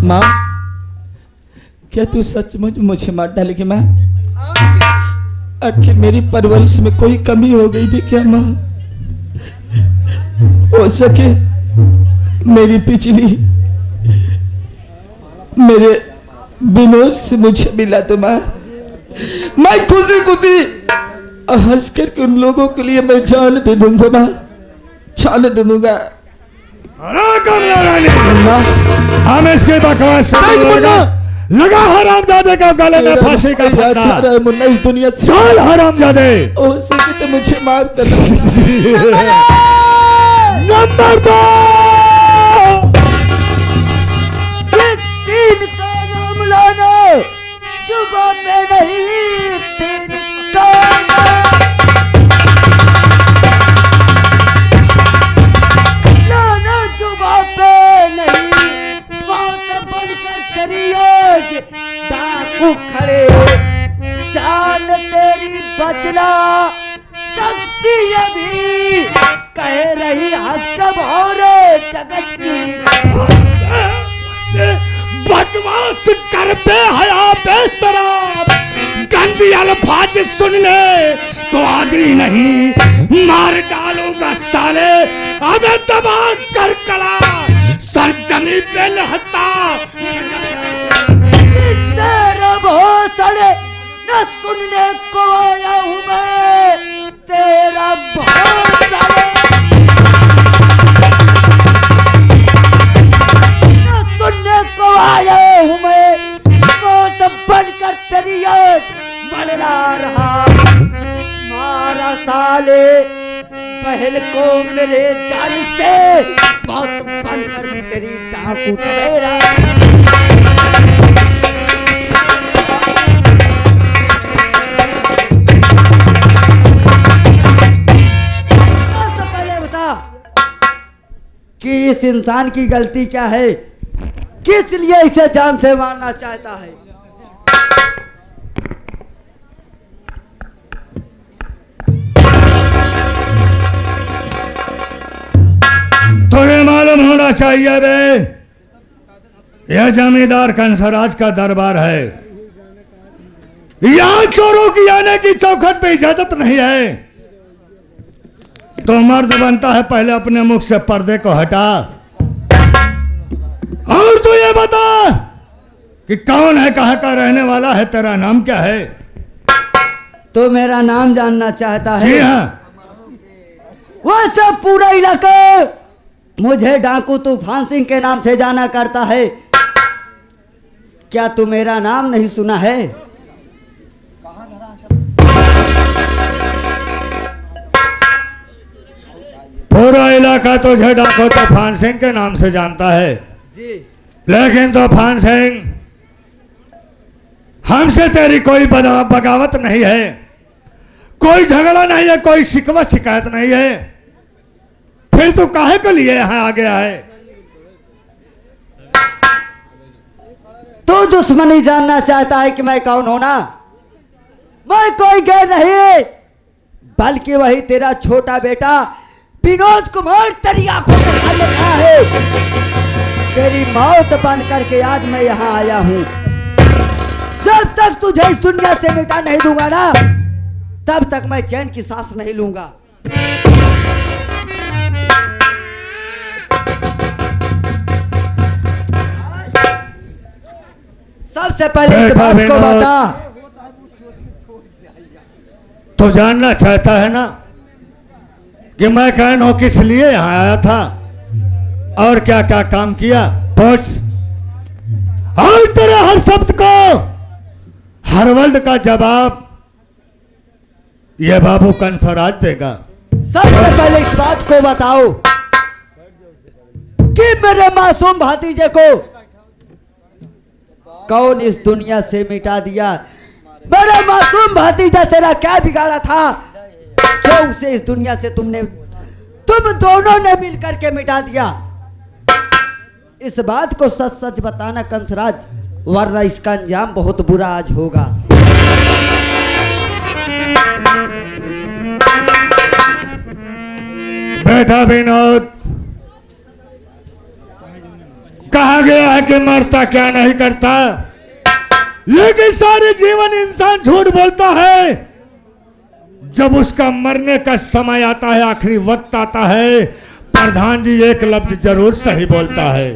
माँ, क्या तू सचमुच मुझे मार डालेगी माँ? आखिर मेरी परवरिश में कोई कमी हो गई थी क्या माँ? हो सके मेरी पिछली मेरे विनोद से मुझे मिला तो माँ, मैं खुशी खुशी हंस करके उन लोगों के लिए मैं जान दे दूंगा माँ, जान दे दूंगा। हम इसके बकवास लगा हरामजादे का गले में फांसी का फंदा। मुन्ना इस दुनिया से चल हरामजादे। हो सके तो मुझे माफ कर नंबर 2 तीन का नाम लाना जुबान में नहीं, तीन का लाना जुबान पे नहीं, मौत बनकर तेरी आज डाकू खड़े, चाल तेरी बचना सकती अभी, कह रही हद कब और जगत की बकवास कर बे हया बेशरम, गंदी अल्फाज सुन ले तो आदि नहीं, मार डालूंगा साले अबे तबाह कर कला, सर जमी पे लहता तेरा भोसड़े न सुनने को आया हूँ मैं, तेरा भोसड़े न सुनने को आया हूँ मैं, मौत बनकर तेरी आज मरना रहा, मारा साले बहन को मेरे जान से, मौत बनकर भी तेरी डाकू तेरा। कि इस इंसान की गलती क्या है, किस लिए इसे जान से मारना चाहता है? तुझे मालूम होना चाहिए बे, यह जमींदार कंसराज का दरबार है, यहाँ चोरों की आने की चौखट पे इजाजत नहीं है। तो मर्द बनता है पहले अपने मुख से पर्दे को हटा, और तू ये बता कि कौन है, कहाँ का रहने वाला है, तेरा नाम क्या है? तो मेरा नाम जानना चाहता है? जी हाँ। वह सब पूरा इलाका मुझे डाकू तूफान सिंह के नाम से जाना करता है, क्या तू मेरा नाम नहीं सुना है? पूरा इलाका तुझे डाकू तूफान सिंह के नाम से जानता है जी। लेकिन तूफान सिंह, हमसे तेरी कोई बगावत नहीं है, कोई झगड़ा नहीं है, कोई शिकवा शिकायत नहीं है, फिर तू काहे के लिए यहाँ आ गया है? तू दुश्मनी जानना चाहता है कि मैं कौन हूं ना? मैं कोई गैर नहीं, बल्कि वही तेरा छोटा बेटा विनोद कुमार तेरी आंखों के सामने खड़ा है, तेरी मौत बन करके आज मैं यहाँ आया हूँ। जब तक तुझे इस दुनिया से मिटा नहीं दूंगा ना, तब तक मैं चैन की सांस नहीं लूंगा। सबसे पहले इस बात को बता, तो जानना चाहता है ना कि मैं कौन हूं, किस लिए यहाँ आया था और क्या क्या काम किया? पूछ, और तेरे हर शब्द को, हर वर्ड का जवाब ये बाबू कंसराज देगा। सबसे पहले इस बात को बताओ कि मेरे मासूम भतीजे को कौन इस दुनिया से मिटा दिया? मेरा मासूम भतीजा तेरा क्या बिगाड़ा था जो उसे इस दुनिया से तुम दोनों ने मिलकर के मिटा दिया? इस बात को सच सच बताना कंसराज, वरना इसका अंजाम बहुत बुरा आज होगा। बेटा विनोद, कि मरता क्या नहीं करता, लेकिन सारे जीवन इंसान झूठ बोलता है। जब उसका मरने का समय आता है, आखिरी वक्त आता है, प्रधान जी एक लफ्ज जरूर सही बोलता है।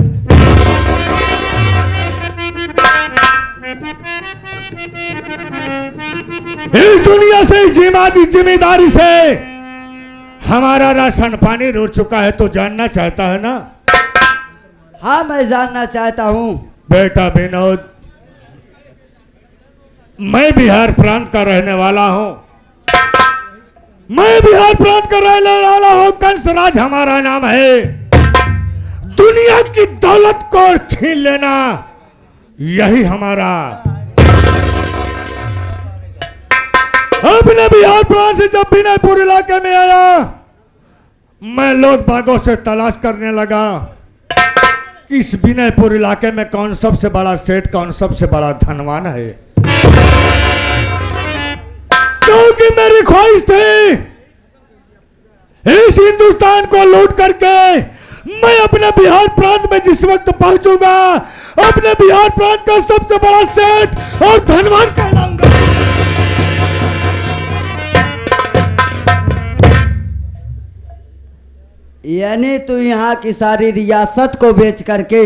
इस दुनिया से, इस जिम्मेदारी से हमारा राशन पानी रुक चुका है। तो जानना चाहता है ना? हाँ, मैं जानना चाहता हूँ। बेटा विनोद, मैं बिहार प्रांत का रहने वाला हूं। मैं बिहार प्रांत का रहने वाला हूं। कंसराज हमारा नाम है। दुनिया की दौलत को छीन लेना यही हमारा। अपने बिहार प्रांत से जब विनयपुर इलाके में आया, मैं लोग बागों से तलाश करने लगा कि इस विनयपुर इलाके में कौन सबसे बड़ा सेठ, कौन सबसे बड़ा धनवान है। क्योंकि मेरी ख्वाहिश थी इस हिंदुस्तान को लूट करके मैं अपने बिहार प्रांत में जिस वक्त पहुंचूंगा, अपने बिहार प्रांत का सबसे बड़ा सेठ और धनवान कहलाऊंगा। यानी तू यहाँ की सारी रियासत को बेच करके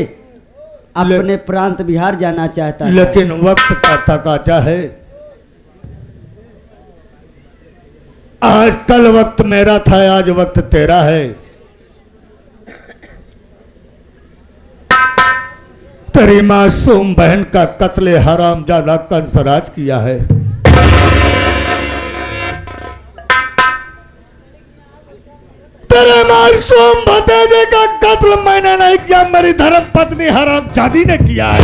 अपने प्रांत बिहार जाना चाहता है। लेकिन वक्त का तकाजा है। आज कल वक्त मेरा था, आज वक्त तेरा है। तेरी मासूम बहन का कत्ले हरामजादा कंसराज किया है। तेरे मासूम भतीजे का कत्ल मैंने नहीं किया, मेरी धर्म पत्नी हरामजादी ने किया है।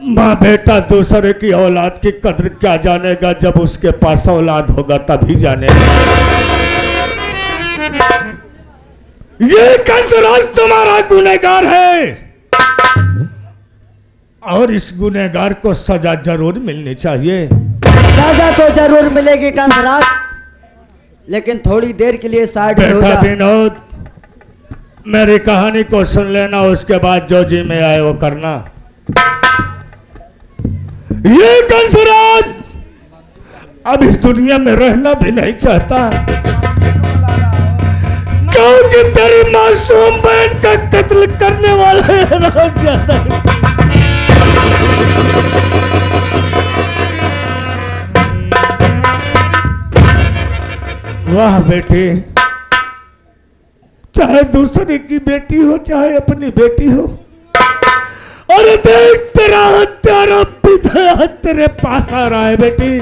माँ बेटा दूसरे की औलाद की कद्र क्या जानेगा, जब उसके पास औलाद होगा तभी जानेगा। ये कंसराज तुम्हारा गुनहगार है और इस गुनहगार को सजा जरूर मिलनी चाहिए। सजा तो जरूर मिलेगी कंसराज, लेकिन थोड़ी देर के लिए साइड हो बेटा जा। विनोद, मेरी कहानी को सुन लेना, उसके बाद जो जी में आए वो करना। ये कंसराज अब इस दुनिया में रहना भी नहीं चाहता, क्योंकि तेरी मासूम बहन का कत्ल करने वाला है। वाह बेटी, चाहे दूसरे की बेटी हो चाहे अपनी बेटी हो, अरे देख तेरा हत्यारा पिता तेरे पास आ रहा है बेटी।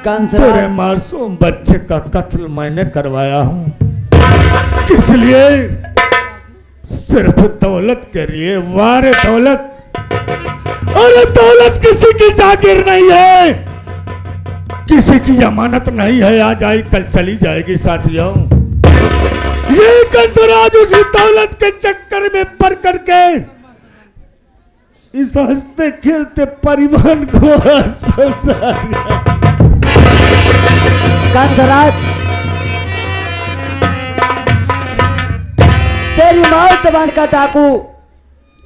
तेरे मासूम बच्चे का कत्ल मैंने करवाया हूं, किस लिए? सिर्फ दौलत के लिए। वारे दौलत, अरे दौलत किसी की जागीर नहीं है, किसी की जमानत नहीं है। आज आई कल चली जाएगी साथियों। ये कंसराज उसी दौलत के चक्कर में पड़ करके इस हंसते खेलते परिवार को कंसराज, तेरी मौत बनकर डाकू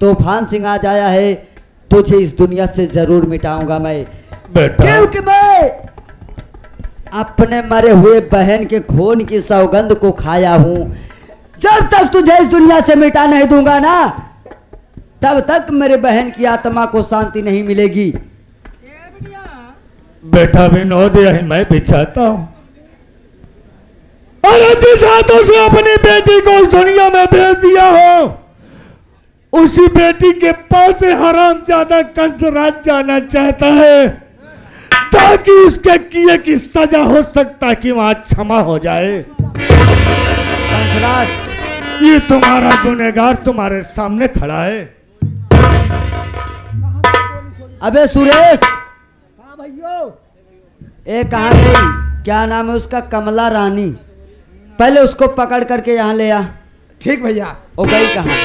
तूफान सिंह आज आया है, तुझे इस दुनिया से जरूर मिटाऊंगा मैं। बेटा, क्योंकि मैं अपने मरे हुए बहन के खून की सौगंध को खाया हूं। जब तक तुझे इस दुनिया से मिटा नहीं दूंगा ना, तब तक मेरे बहन की आत्मा को शांति नहीं मिलेगी। बेटा विनोद, यही मैं भी चाहता हूं। और जिस हाथों से अपनी बेटी को उस दुनिया में भेज दिया हो, उसी बेटी के पास से हरामजादा कंसराज जाना चाहता है, ताकि उसके किए की सजा हो सकता है कि वहां क्षमा हो जाए। कंसराज, ये तुम्हारा गुनहगार तुम्हारे सामने खड़ा है। अबे सुरेश, हाँ भैया, ए कहाँ गई? क्या नाम है उसका? कमला रानी। पहले उसको पकड़ करके यहाँ ले आ। ठीक भैया। वो गई कहाँ?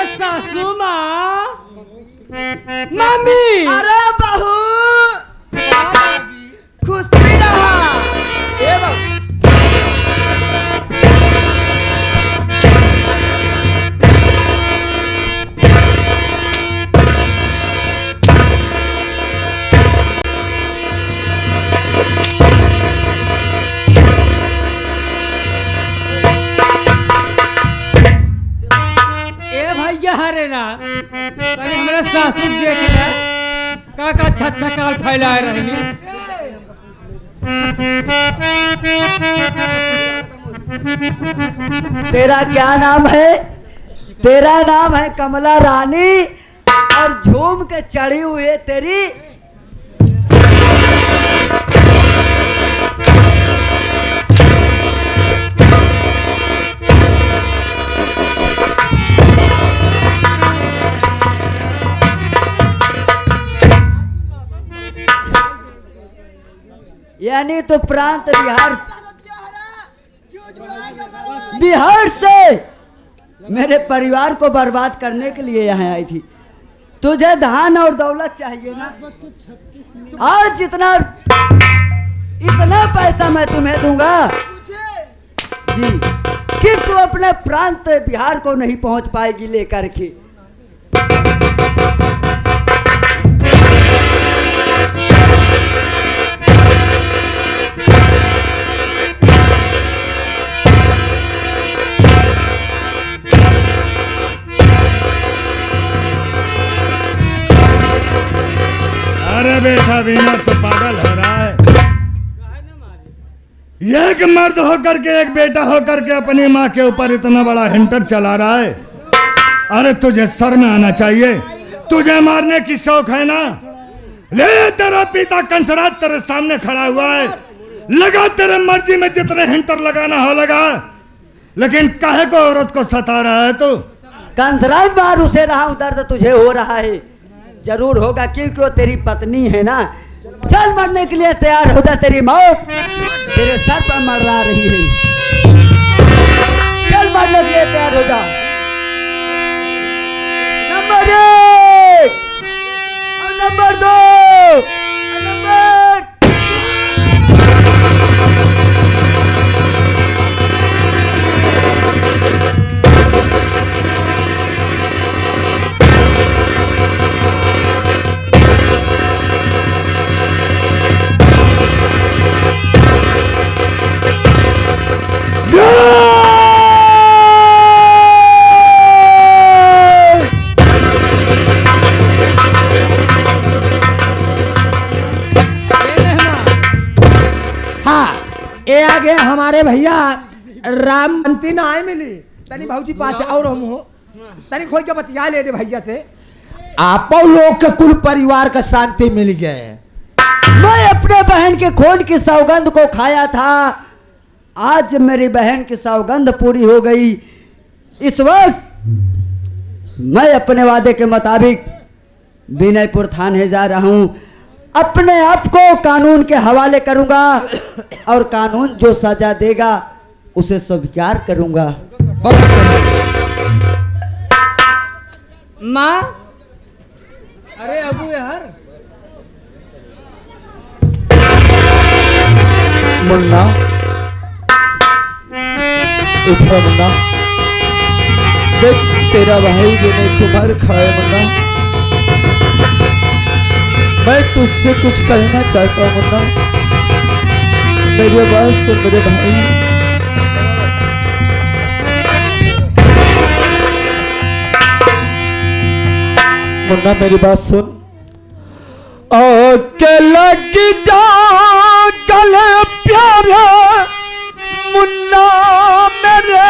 सासू माँ, मम्मी। अरे बहू हाँ, भाभी। खुश भी रहा। ए बहू ए भैया हरे ना, तनी हमारे सासू देख ले, का अच्छा अच्छा काल फैलाए रही। तेरा क्या नाम है? तेरा नाम है कमला रानी और झूम के चढ़ी हुई है तेरी। यानी तो प्रांत बिहार से मेरे परिवार को बर्बाद करने के लिए यहाँ आई थी। तुझे धन और दौलत चाहिए ना? आज इतना पैसा मैं तुम्हें दूंगा जी कि तू अपने प्रांत बिहार को नहीं पहुंच पाएगी लेकर के। अरे बेटा बिना तो पागल हो रहा है। एक मर्द होकर के एक बेटा होकर के अपनी माँ के ऊपर इतना बड़ा हिंटर चला रहा है। अरे तुझे सर में आना चाहिए। तुझे मारने की शौक है ना? ले तेरा पिता कंसराज तेरे सामने खड़ा हुआ है। लगा तेरे मर्जी में जितने हिंटर लगाना हो लगा, लेकिन काहे को औरत को सता रहा है तू? कंसराज मार उसे रहा हूं, दर्द तुझे हो रहा है। जरूर होगा क्योंकि वो तेरी पत्नी है ना। चल मरने के लिए तैयार हो जा, तेरी मौत तेरे सर पर मरवा रही है। चल मरने के लिए तैयार हो जा। नंबर 1 और नंबर 2 और नंबर ए आगे हमारे भैया राम बंती ना आए मिली तनी भाजी 5 और हम हो तनी खोई के बतिया ले दे भैया से। आपो लोग के कुल परिवार का शांति मिल गए। मैं अपने बहन के खून की सौगंध को खाया था, आज मेरी बहन की सौगंध पूरी हो गई। इस वक्त मैं अपने वादे के मुताबिक विनयपुर थाने जा रहा हूं। अपने आप को कानून के हवाले करूंगा और कानून जो सजा देगा उसे स्वीकार करूंगा। माँ, अरे अबू यार, मुन्ना इधर मुन्ना, देख तेरा भाई विनय कुमार खाए। मुन्ना मैं तुझसे कुछ कहना चाहता हूँ मुन्ना, मेरी बात सुन मेरे भाई। मुन्ना मेरी बात सुन। ओ के लग जा गले प्यारे मुन्ना मेरे,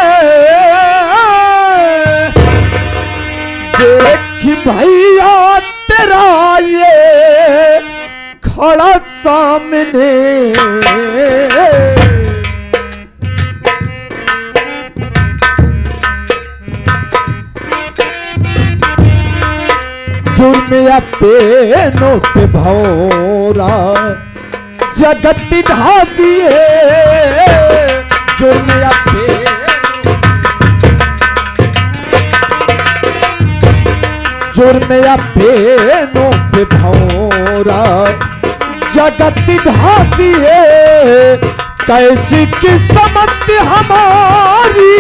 देख भैया तेरा ये खड़ा सामने। जुर्म या पेनों पे भौरा जगत ढा दिए। जुर्म या जुर्म अपनों पे भौरा जगत धाती है कैसी किस्मत हमारी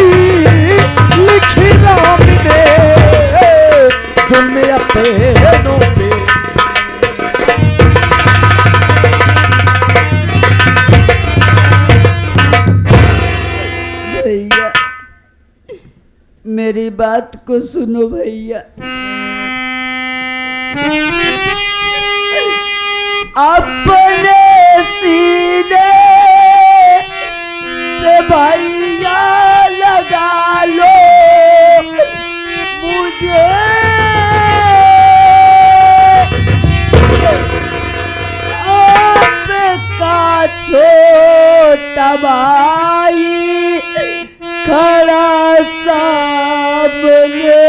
लिखी राम ने जुर्म अपनों पे। भैया मेरी बात को सुनो भैया, अपने सीने से भैया लगा लो मुझे, आपका छोटा भाई खड़ा सामने,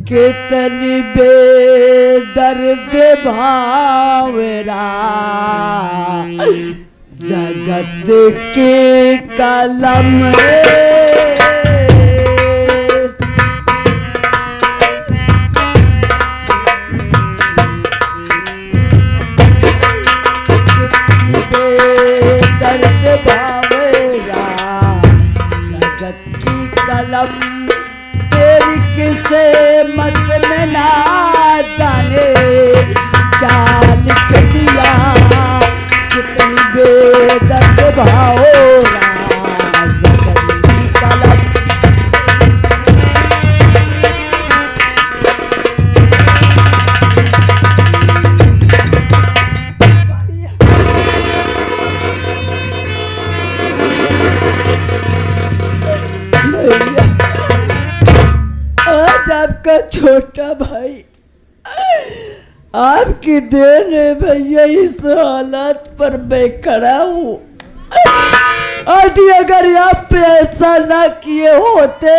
कितनी बेदर्द भावरा जगत के कलम बेदर्द भावरा जगत की कलम, तेरी किसे मत में ना जाने क्या लिख दिया, कितनी बेदर्द भावरा जगत की कलम। भैया आज आपका छोटा भाई आपकी देन है भैया, इस हालत पर मैं खड़ा हूँ। आज अगर आप ऐसा ना किए होते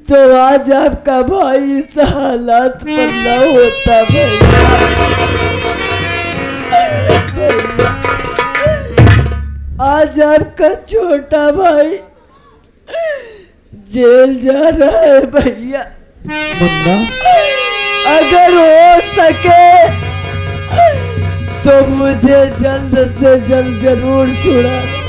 तो आज आपका भाई इस हालत पर ना होता भैया। आज आपका छोटा भाई जेल जा रहा है भैया। मुन्ना अगर हो सके तो मुझे जल्द से जल्द जरूर छुड़ा दो।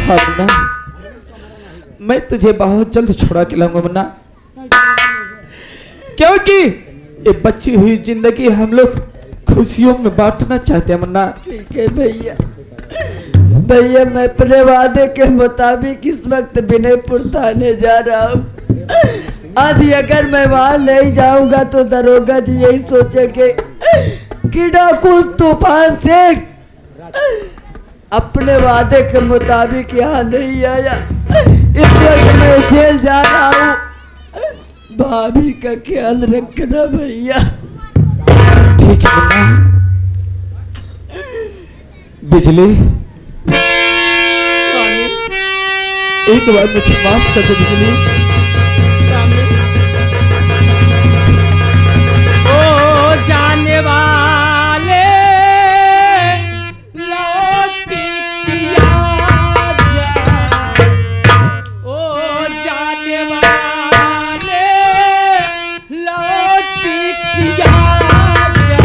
हाँ मुन्ना, मैं तुझे बहुत जल्द छुड़ा के लाऊंगा मुन्ना, क्योंकि ये बची हुई जिंदगी हम लोग खुशियों में बांटना चाहते हैं मुन्ना। ठीक है भैया। भैया मैं अपने वादे के मुताबिक इस वक्त विनयपुर थाने जा रहा हूँ। आज अगर मैं वहां नहीं जाऊंगा तो दरोगा जी यही सोचेंगे कि डाकू तूफान से अपने वादे के मुताबिक यहाँ नहीं आया। इस वक्त मैं जेल जा रहा हूँ। भाभी का ख्याल रखना भैया। ठीक है मुन्ना। बिजली एक बार मुझे माफ कर दे बिजली। ओ जाने वाले लौट किया जा, ओ जाने वाले लौट किया जा,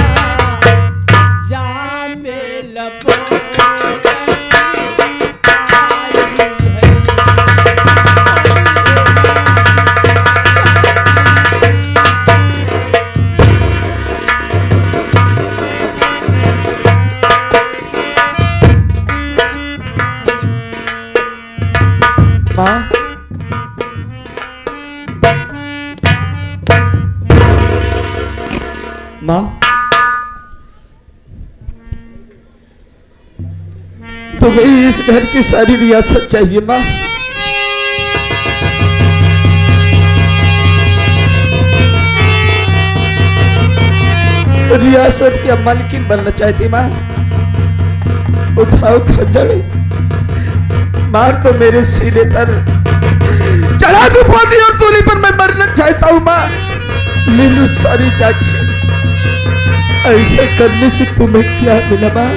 जा में लपट माँ, माँ तुम्हें इस घर की सारी रियासत चाहिए माँ। रियासत की मालकिन बनना चाहती माँ। उठाओ खंजर, मार तो मेरे सीने पर, चढ़ा दो फांसी और सूली पर मैं मरना चाहता हूँ माँ। ले लो सारी जागीर। ऐसे करने से तुम्हें क्या मिला माँ?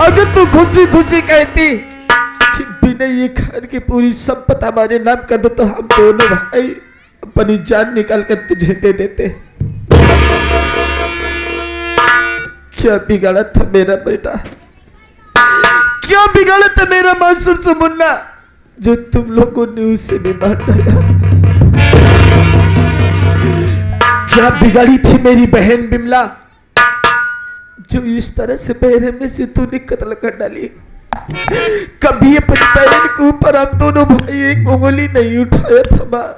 अगर तू खुशी खुशी कहती कि बिना ये घर की पूरी संपत्ति हमारे नाम कर दो तो हम दोनों भाई अपनी जान निकाल कर तुझे दे देते। क्या बिगाड़ा था मेरा बेटा, क्या बिगाड़ा था मेरा मासूम सा मुन्ना, जो तुम लोगों ने उसे भी मार डाला। क्या बिगाड़ी थी मेरी बहन बिमला, जो इस तरह से बहरे में से तूने कत्ल कर डाली। कभी अपनी बहन के ऊपर हम दोनों भाई एक उंगली नहीं उठाया था माँ।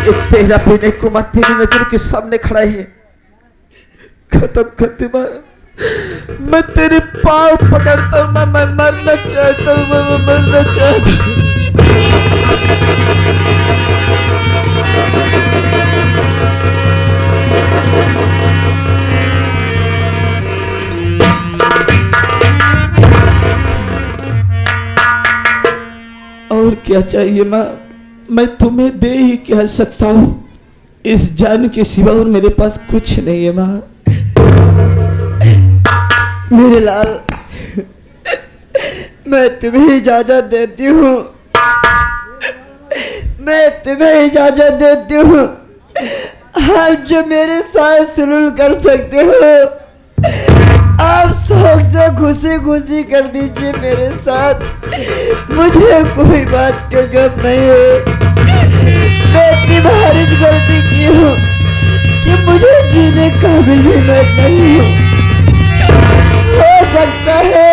एक तेरा पीने कुमार तेरी नजर के सामने खड़ा है, खत्म कर दे माँ। मैं तेरे पाँव पकड़ता हूँ, मैं मरना चाहता हूँ, मैं मरना चाहता हूँ। और क्या चाहिए माँ, मैं तुम्हें दे ही क्या सकता हूँ, इस जान के सिवा और मेरे पास कुछ नहीं है माँ। मेरे लाल, मैं तुम्हें इजाजत देती हूँ, मैं तुम्हें इजाजत देती हूँ। आप जो मेरे साथ सुलूल कर सकते हो, आप शौक से खुशी खुशी कर दीजिए मेरे साथ, मुझे कोई बात का गम नहीं है। मैं इतनी भारी गलती की हूँ कि मुझे जीने काबिल भी मैं नहीं हूँ। हो सकता है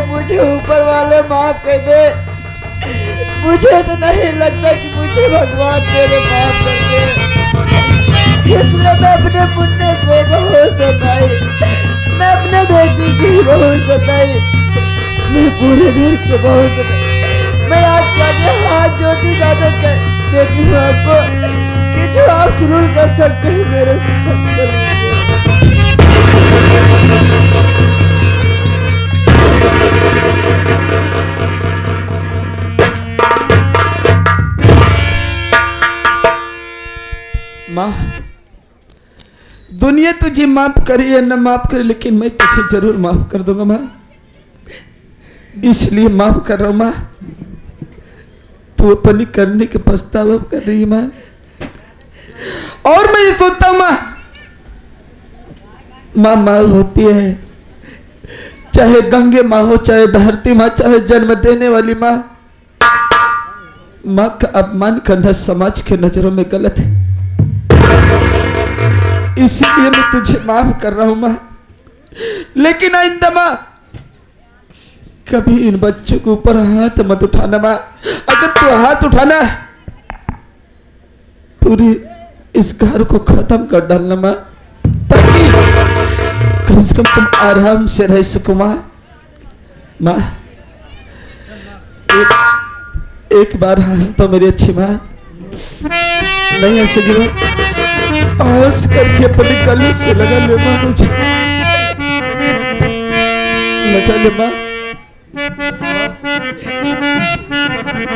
मुझे ऊपर वाले माफ कर दे। मुझे तो नहीं लगता कि मुझे भगवान मेरे माफ कर दे, इसलिए मैं अपने पुण्य को बहुत सताई, मैं अपने बेटी की बहुत सताई, मैं पूरे घर को बहुत सताई। मैं आपके आगे हाथ जोड़ती इजाजत देती हूँ आपको कि जो आप सुलूल कर सकते हैं मेरे साथ कर लीजिए। माँ, दुनिया तुझे माफ करे या न माफ करे, लेकिन मैं तुझे जरूर माफ कर दूंगा माँ, इसलिए माफ कर रहा हूं माँ। तू अपनी करने के पछतावा कर रही है माँ, और मैं ये सोचता हूं माँ माँ होती है, चाहे गंगे माँ हो, चाहे धरती माँ, चाहे जन्म देने वाली माँ। माँ का अपमान करना समाज के नजरों में गलत है, इसलिए मैं तुझे माफ कर रहा हूं माँ। लेकिन आइंदा माँ कभी इन बच्चों के ऊपर हाथ मत उठाना माँ। अगर तू हाथ उठाना पूरी इस घर को खत्म कर डालना माँ, ताकि कम से कम तुम आराम से रह सको माँ। माँ एक बार हंस तो मेरी अच्छी माँ, नहीं हंसेगी माँ, हंस करके अपने गले से लगा ले माँ, मुझे लगा ले माँ,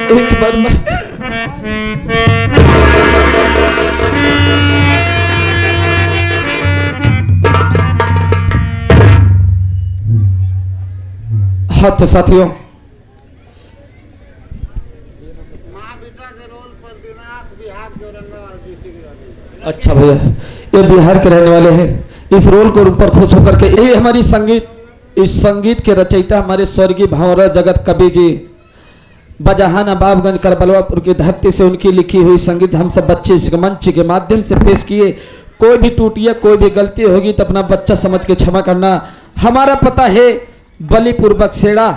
एक बार माँ। हाँ तो साथियों, अच्छा भैया ये बिहार के रहने वाले हैं, इस रोल को ऊपर खुश होकर के, ये हमारी संगीत, इस संगीत के रचयिता हमारे स्वर्गीय भावरा जगत कवि जी बजहाना बाबगंज करबलवापुर की धरती से उनकी लिखी हुई संगीत हम सब बच्चे इस मंच के माध्यम से पेश किए। कोई भी टूटिया कोई भी गलती होगी तो अपना बच्चा समझ के क्षमा करना। हमारा पता है बलीपुर बक्सेड़ा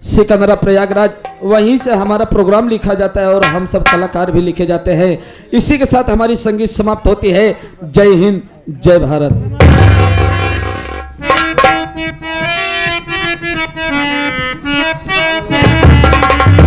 सिकंदरा प्रयागराज, वहीं से हमारा प्रोग्राम लिखा जाता है और हम सब कलाकार भी लिखे जाते हैं। इसी के साथ हमारी संगीत समाप्त होती है। जय हिंद, जय भारत। Thank you.